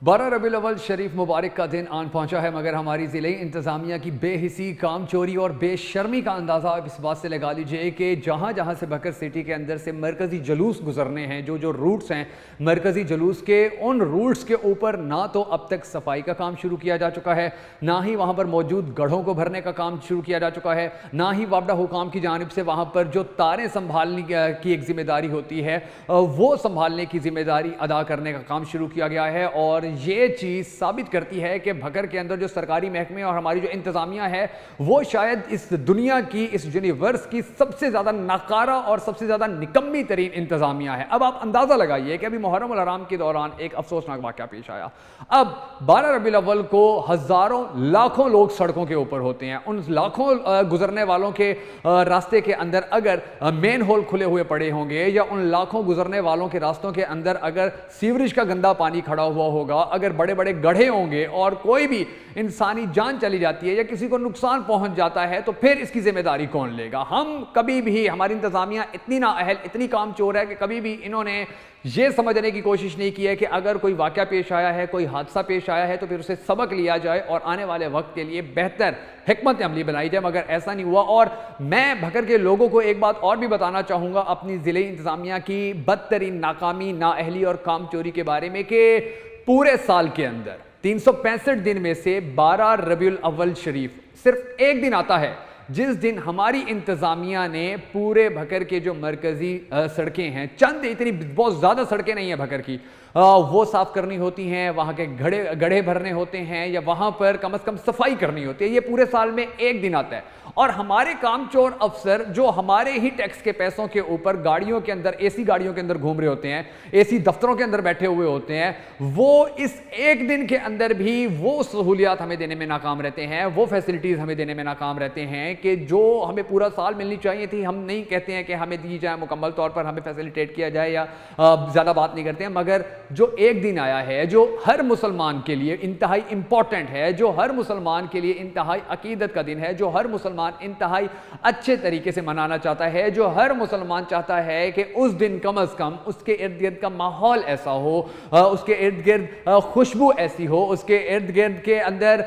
12 रबीउल अव्वल शरीफ मुबारक का दिन आन पहुंचा है, मगर हमारी ज़िले इंतज़ामिया की बेहिसी, काम चोरी और बेशर्मी का अंदाज़ा आप इस बात से लगा लीजिए कि जहाँ जहाँ से बकर सिटी के अंदर से मरकज़ी जलूस गुजरने हैं, जो जो रूट्स हैं मरकज़ी जलूस के, उन रूट्स के ऊपर ना तो अब तक सफाई का काम शुरू किया जा चुका है, ना ही वहाँ पर मौजूद गढ़ों को भरने का काम शुरू किया जा चुका है, ना ही वापडा हुकाम की जानिब से वहाँ पर जो तारें संभालने की एक ज़िम्मेदारी होती है वो संभालने की ज़िम्मेदारी अदा करने का काम शुरू किया गया है। और ये चीज़ साबित करती है कि भकर के अंदर जो सरकारी महकमे और हमारी जो इंतज़ामिया है वो शायद इस दुनिया की, इस यूनिवर्स की सबसे ज़्यादा नाकारा और सबसे ज़्यादा निकम्मी तरीन इंतज़ामिया है। अब आप अंदाज़ा लगाइए कि अभी मुहर्रम उल हराम के दौरान एक अफसोसनाक वाक़या पेश आया। अब 12 रबीउल अव्वल को हज़ारों लाखों लोग सड़कों के ऊपर होते हैं। उन लाखों गुजरने वालों के रास्ते के अंदर अगर मेन होल खुले हुए पड़े होंगे, या उन लाखों गुजरने वालों के रास्तों के अंदर अगर सीवरेज का गंदा पानी खड़ा हुआ होगा, अगर बड़े बड़े गड्ढे होंगे और कोई भी इंसानी जान चली जाती है या किसी को नुकसान पहुंच जाता है, तो फिर इसकी जिम्मेदारी कौन लेगा? हम कभी भी, हमारी इंतजामिया इतनी नाअहल, इतनी कामचोर है कि कभी भी इन्होंने ये समझने की कोशिश नहीं की है कि अगर कोई वाक़या पेश आया है, कोई हादसा पेश आया है, तो फिर उसे सबक लिया जाए और आने वाले वक्त के लिए बेहतर हिकमत अमली बनाई जाए, मगर ऐसा नहीं हुआ। और मैं भकर के लोगों को एक बात और भी बताना चाहूँगा अपनी ज़िले इंतज़ामिया की बदतरीन नाकामी, नाअहली और कामचोरी के बारे में, कि पूरे साल के अंदर 365 दिन में से 12 रबीउल अव्वल शरीफ सिर्फ एक दिन आता है जिस दिन हमारी इंतज़ामिया ने पूरे भकर के जो मरकज़ी सड़कें हैं, चंद, इतनी बहुत ज़्यादा सड़कें नहीं हैं भकर की, वो साफ़ करनी होती हैं, वहाँ के गड्ढे भरने होते हैं, या वहाँ पर कम से कम सफाई करनी होती है। ये पूरे साल में एक दिन आता है। और हमारे कामचोर अफसर जो हमारे ही टैक्स के पैसों के ऊपर गाड़ियों के अंदर, एसी गाड़ियों के अंदर घूम रहे होते हैं, एसी दफ्तरों के अंदर बैठे हुए होते हैं, वो इस एक दिन के अंदर भी वो सहूलियात हमें देने में नाकाम रहते हैं, वो फैसिलिटीज़ हमें देने में नाकाम रहते हैं कि जो हमें पूरा साल मिलनी चाहिए थी। हम नहीं कहते हैं कि हमें दी जाए, मुकम्मल तौर पर हमें फैसिलिटेट किया जाए, या ज़्यादा बात नहीं करते हैं, मगर जो एक दिन आया है, जो हर मुसलमान के लिए इंतहाई इंपॉर्टेंट है, जो हर मुसलमान के लिए इंतहाई अकीदत का दिन है, जो हर मुसलमान इंतहाई अच्छे तरीके से मनाना चाहता है, जो हर मुसलमान चाहता है कि उस दिन कम से कम उसके इर्द गिर्द का माहौल ऐसा हो, उसके इर्द गिर्द खुशबू ऐसी हो, उसके इर्द गिर्द के अंदर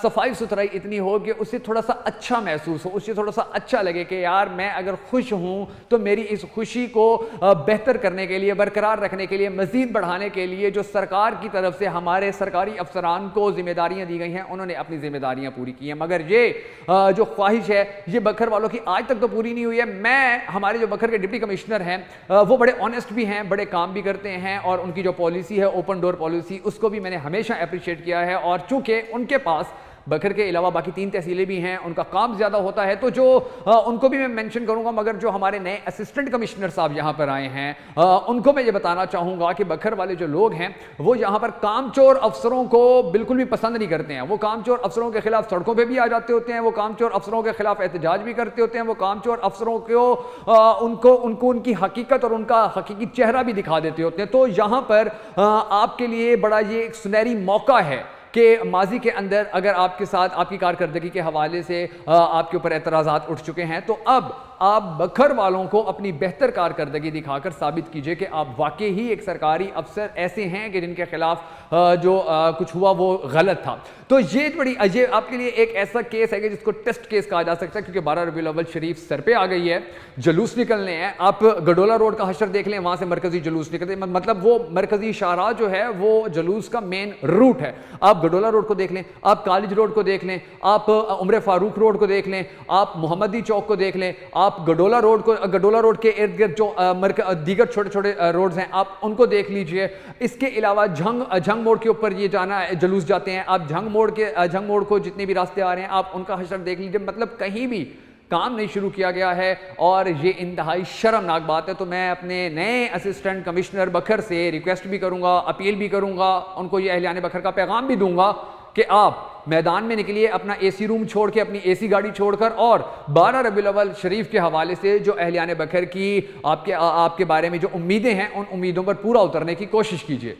सफाई सुथराई इतनी हो कि उसे थोड़ा सा अच्छा महसूस हो, उसे थोड़ा सा अच्छा लगे कि यार मैं अगर खुश हूं तो मेरी इस खुशी को बेहतर करने के लिए, बरकरार रखने के लिए, मजीद बढ़ाने के लिए जो सरकार की तरफ से हमारे सरकारी अफसरान को जिम्मेदारियां दी गई हैं, उन्होंने अपनी जिम्मेदारियां पूरी की हैं। मगर ये जो ख्वाहिश है ये बकर वालों की आज तक तो पूरी नहीं हुई है। मैं, हमारे जो बकर के डिप्टी कमिश्नर हैं वो बड़े ऑनेस्ट भी हैं, बड़े काम भी करते हैं, और उनकी जो पॉलिसी है ओपन डोर पॉलिसी, उसको भी मैंने हमेशा अप्रिशिएट किया है। और चूंकि उनके पास बकर के अलावा बाकी 3 तहसीलें भी हैं, उनका काम ज़्यादा होता है, तो जो उनको भी मैं मेंशन करूंगा। मगर जो हमारे नए असिस्टेंट कमिश्नर साहब यहाँ पर आए हैं उनको मैं ये बताना चाहूँगा कि बकर वाले जो लोग हैं वो यहाँ पर कामचोर अफसरों को बिल्कुल भी पसंद नहीं करते हैं। वो कामचोर अफसरों के खिलाफ सड़कों पर भी आ जाते होते हैं, वो कामचोर अफसरों के खिलाफ एहतजाज भी करते होते हैं, वो कामचोर अफसरों को उनको उनकी हकीकत और उनका हकीकी चेहरा भी दिखा देते होते हैं। तो यहाँ पर आपके लिए बड़ा ये एक सुनहरी मौका है कि माजी के अंदर अगर आपके साथ आपकी कारकर्दगी के हवाले से आपके ऊपर एतराज़ात उठ चुके हैं, तो अब आप बकर वालों को अपनी बेहतर कारकर्दगी दिखाकर साबित कीजिए कि आप वाकई ही एक सरकारी अफसर ऐसे हैं कि जिनके खिलाफ जो कुछ हुआ वो गलत था। तो ये आपके लिए एक ऐसा केस है कि जिसको टेस्ट केस कहा जा सकता है, क्योंकि 12 रबीउल अव्वल शरीफ सर पे आ गई है, जुलूस निकलने हैं। आप गडोला रोड का हशर देख लें, वहां से मरकजी जुलूस निकलते, मतलब वो मरकजी शाहराह जो है वो जुलूस का मेन रूट है। आप गडोला रोड को देख लें, आप कॉलेज रोड को देख लें, आप उमर फारूक रोड को देख लें, आप मोहम्मदी चौक को देख लें, आप गडोला रोड के इर्द गिर्द जो दीगर छोटे छोटे रोड्स हैं आप उनको देख लीजिए। इसके अलावा झंग मोड़ के ऊपर ये जाना जुलूस जाते हैं, आप झंग मोड़ को जितने भी रास्ते आ रहे हैं आप उनका हशर देख लीजिए। मतलब कहीं भी काम नहीं शुरू किया गया है, और ये इंतहाई शर्मनाक बात है। तो मैं अपने नए असिस्टेंट कमिश्नर बकर से रिक्वेस्ट भी करूंगा, अपील भी करूंगा, उनको ये अहलियान बकर का पैगाम भी दूंगा कि आप मैदान में निकलिए, अपना एसी रूम छोड़ के, अपनी एसी गाड़ी छोड़कर, और 12 रबीउल अव्वल शरीफ के हवाले से जो अहलियान बकर की आपके बारे में जो उम्मीदें हैं उन उम्मीदों पर पूरा उतरने की कोशिश कीजिए।